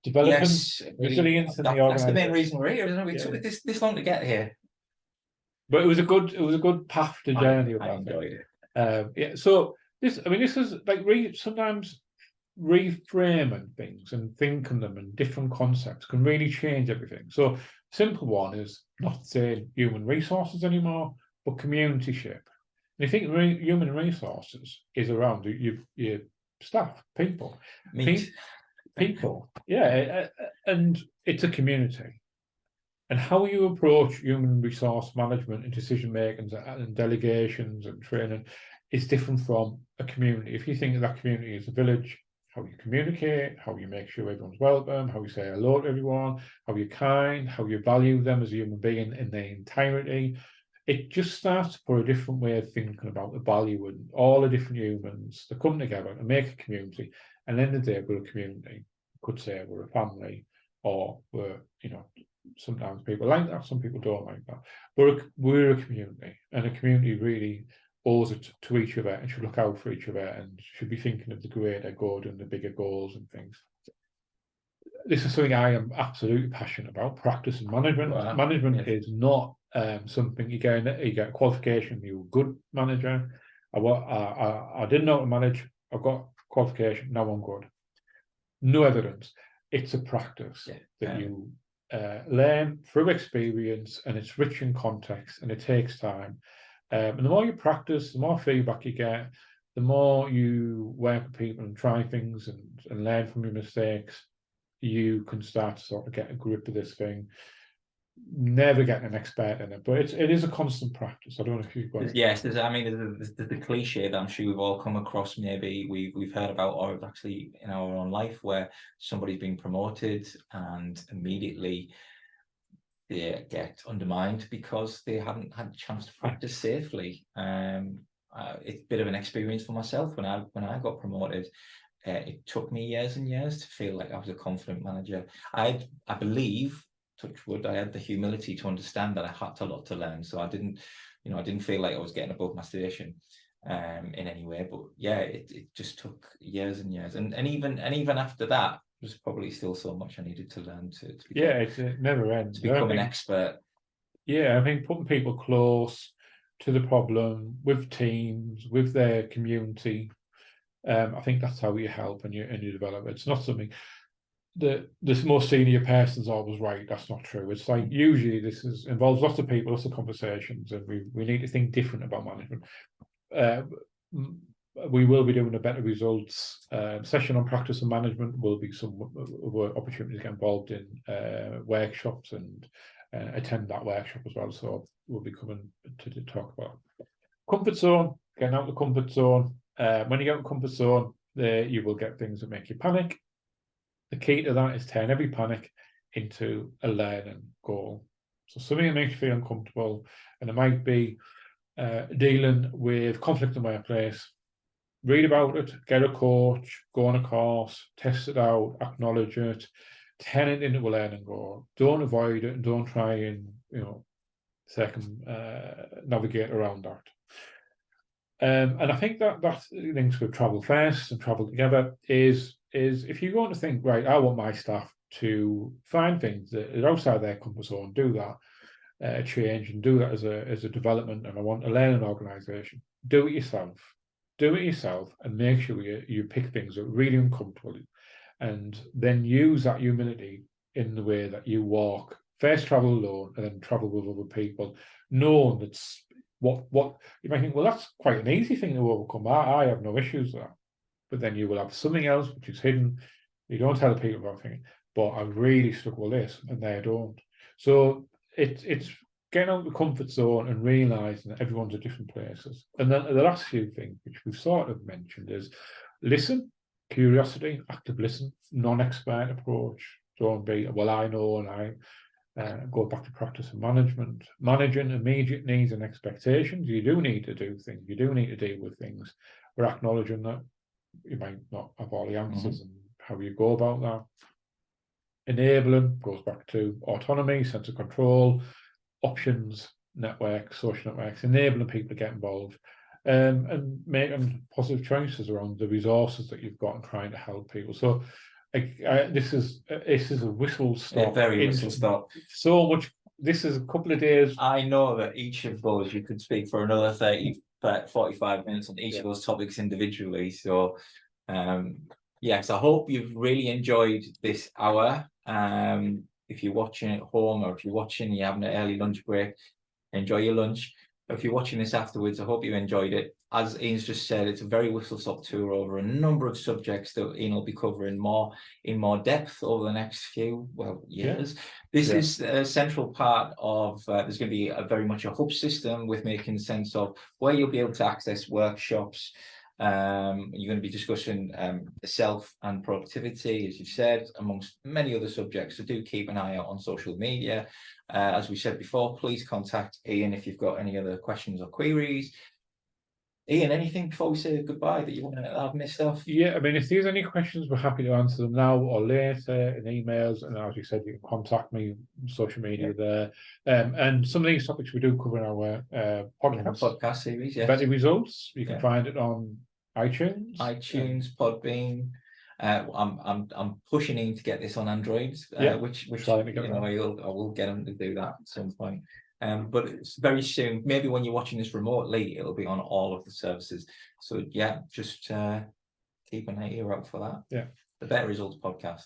developing resilience in the organisation. That's the main reason we're here, isn't it? It took this long to get here. But it was a good path to journey. I enjoyed it. So this is like sometimes reframing things and thinking them in different concepts can really change everything. So simple one is not saying human resources anymore, but community ship. And you think human resources is around your staff, people, and it's a community. And how you approach human resource management and decision making and delegations and training is different from a community. If you think that community is a village, how you communicate, how you make sure everyone's welcome, how you say hello to everyone, how you're kind, how you value them as a human being in their entirety. It just starts to put a different way of thinking about the value and all the different humans that come together and make a community. And then the day we're a community. Could say we're a family, or we're, sometimes people like that, some people don't like that. We're a community, and a community really owes it to each other and should look out for each other and should be thinking of the greater good and the bigger goals and things. This is something I am absolutely passionate about, practice and management. Wow. Management is not something you get a qualification, you're a good manager. I didn't know how to manage, I've got qualification, now I'm good. No evidence. It's a practice that you learn through experience, and it's rich in context, and it takes time. And the more you practice, the more feedback you get, the more you work with people and try things and learn from your mistakes, you can start to sort of get a grip of this thing. Never getting an expert in it, but it is a constant practice. I don't know if you've got it. Yes, there's the cliche that I'm sure we've all come across. Maybe we've heard about, or actually in our own life, where somebody's been promoted and immediately they get undermined because they haven't had a chance to practice safely. It's a bit of an experience for myself when I got promoted. It took me years and years to feel like I was a confident manager. I believe, touch wood, I had the humility to understand that I had a lot to learn. So I didn't feel like I was getting above my station in any way. But yeah, it just took years and years. And even after that, there's probably still so much I needed to learn to become, it never ends. To become an expert. Yeah, I think putting people close to the problem, with teams, with their community, I think that's how you help and you develop. It's not something this most senior person's always right. That's not true. It's like usually this involves lots of people, lots of conversations, and we need to think different about management. We will be doing a better results session on practice and management. Will be some opportunities to get involved in workshops and attend that workshop as well. So we'll be coming to talk about comfort zone, getting out of the comfort zone. When you get out of the comfort zone, you will get things that make you panic. The key to that is turn every panic into a learning goal. So something that makes you feel uncomfortable, and it might be dealing with conflict in the workplace. Read about it, get a coach, go on a course, test it out, acknowledge it, turn it into a learning goal. Don't avoid it, and don't try and navigate around that. And I think that links with travel first and travel together is if you're going to think, right, I want my staff to find things that are outside their comfort zone, do that change and do that as a development, and I want a learning organisation, do it yourself. Do it yourself and make sure you pick things that are really uncomfortable, and then use that humility in the way that you walk. First travel alone and then travel with other people, knowing that's what you might think, well, that's quite an easy thing to overcome. I have no issues with that. But then you will have something else which is hidden. You don't tell the people about things, but I really struggle with this, and they don't. So it's getting out of the comfort zone and realising that everyone's at different places. And then the last few things, which we've sort of mentioned, is listen, curiosity, active listen, non-expert approach. Don't be, well, I know, and I go back to practice and management. Managing immediate needs and expectations. You do need to do things. You do need to deal with things. We're acknowledging that you might not have all the answers and how you go about that. Enabling goes back to autonomy, sense of control, options, networks, social networks, enabling people to get involved, and making positive choices around the resources that you've got and trying to help people. So this is a whistle stop. A very whistle stop. So much. This is a couple of days. I know that each of those you could speak for another 45 minutes on each of those topics individually. So yes, I hope you've really enjoyed this hour. If you're watching at home, or if you're watching, you're having an early lunch break, enjoy your lunch. But if you're watching this afterwards, I hope you enjoyed it. As Ian's just said, it's a very whistle-stop tour over a number of subjects that Ian will be covering in more depth over the next few years. This is a central part of, there's going to be very much a hub system with making sense of where you'll be able to access workshops. You're going to be discussing self and productivity, as you said, amongst many other subjects. So do keep an eye out on social media. As we said before, please contact Ian if you've got any other questions or queries. Ian, anything before we say goodbye that you want to have missed off? Yeah, I mean, if there's any questions, we're happy to answer them now or later in emails. And as you said, you can contact me on social media there. And some of these topics we do cover in our podcast series. Yeah, Better Results. You can find it on iTunes, Podbean. I'm pushing him to get this on Android, which I will get him to do that at some point. But it's very soon. Maybe when you're watching this remotely, it'll be on all of the services. So yeah, just keep an ear out for that. Yeah, the Better Results podcast.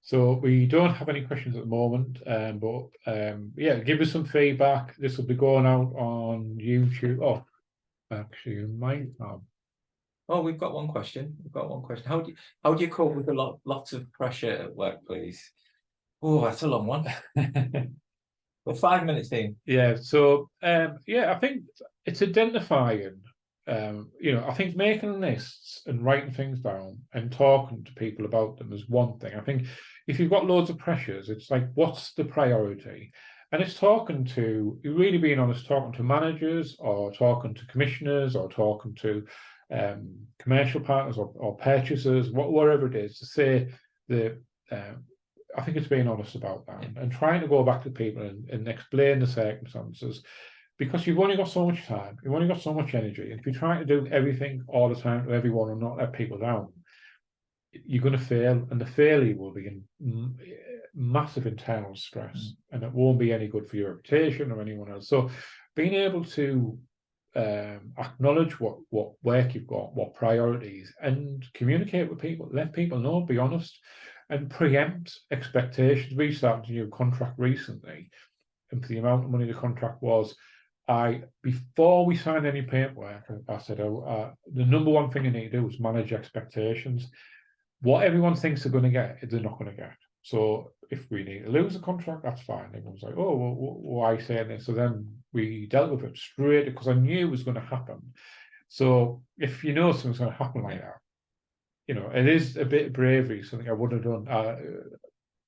So we don't have any questions at the moment, but give us some feedback. This will be going out on YouTube. Oh, actually, you might have. Oh, we've got one question. How do you cope with lots of pressure at work, please? Oh, that's a long one. Well, 5 minutes in. Yeah. So I think it's identifying. I think making lists and writing things down and talking to people about them is one thing. I think if you've got loads of pressures, it's like, what's the priority? And it's really being honest, talking to managers or talking to commissioners or talking to commercial partners or purchasers, whatever it is, to say I think it's being honest about that and trying to go back to people and explain the circumstances, because you've only got so much time, you've only got so much energy, and if you're trying to do everything all the time to everyone and not let people down, you're going to fail, and the failure will be in massive internal stress, and it won't be any good for your reputation or anyone else. So being able to acknowledge what work you've got, what priorities, and communicate with people, let people know, be honest, and preempt expectations. We started a new contract recently, and for the amount of money the contract was, before we signed any paperwork, I said, the number one thing you need to do is manage expectations. What everyone thinks they're going to get, they're not going to get. So if we need to lose a contract, that's fine. Everyone's like, oh, well, why saying this? So then we dealt with it straight, because I knew it was going to happen. So if you know something's going to happen like that, you know, it is a bit of bravery, something I wouldn't have done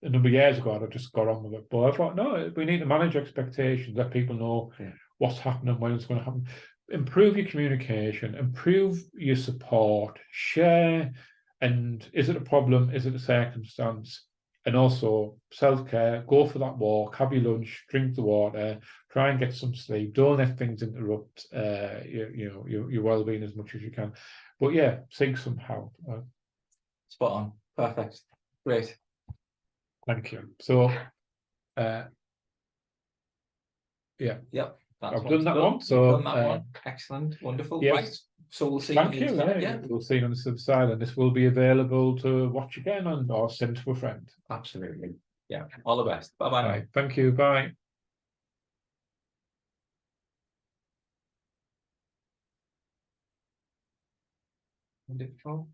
a number of years ago. I just got on with it. But I thought, no, we need to manage expectations, let people know what's happening, when it's going to happen. Improve your communication, improve your support, share, and is it a problem? Is it a circumstance? And also self-care, go for that walk, have your lunch, drink the water, try and get some sleep. Don't let things interrupt your well-being as much as you can. But yeah, seek some help. Spot on. Perfect. Great. Thank you. So, yeah. Yep. I've done that one. So, done that one. Excellent. Wonderful. Yes. Right. So we'll see Thank you. you. Yeah. We'll see you on the other side, and this will be available to watch again or send to a friend. Absolutely. Yeah. All the best. Bye-bye. Right. Thank you. Bye. Wonderful.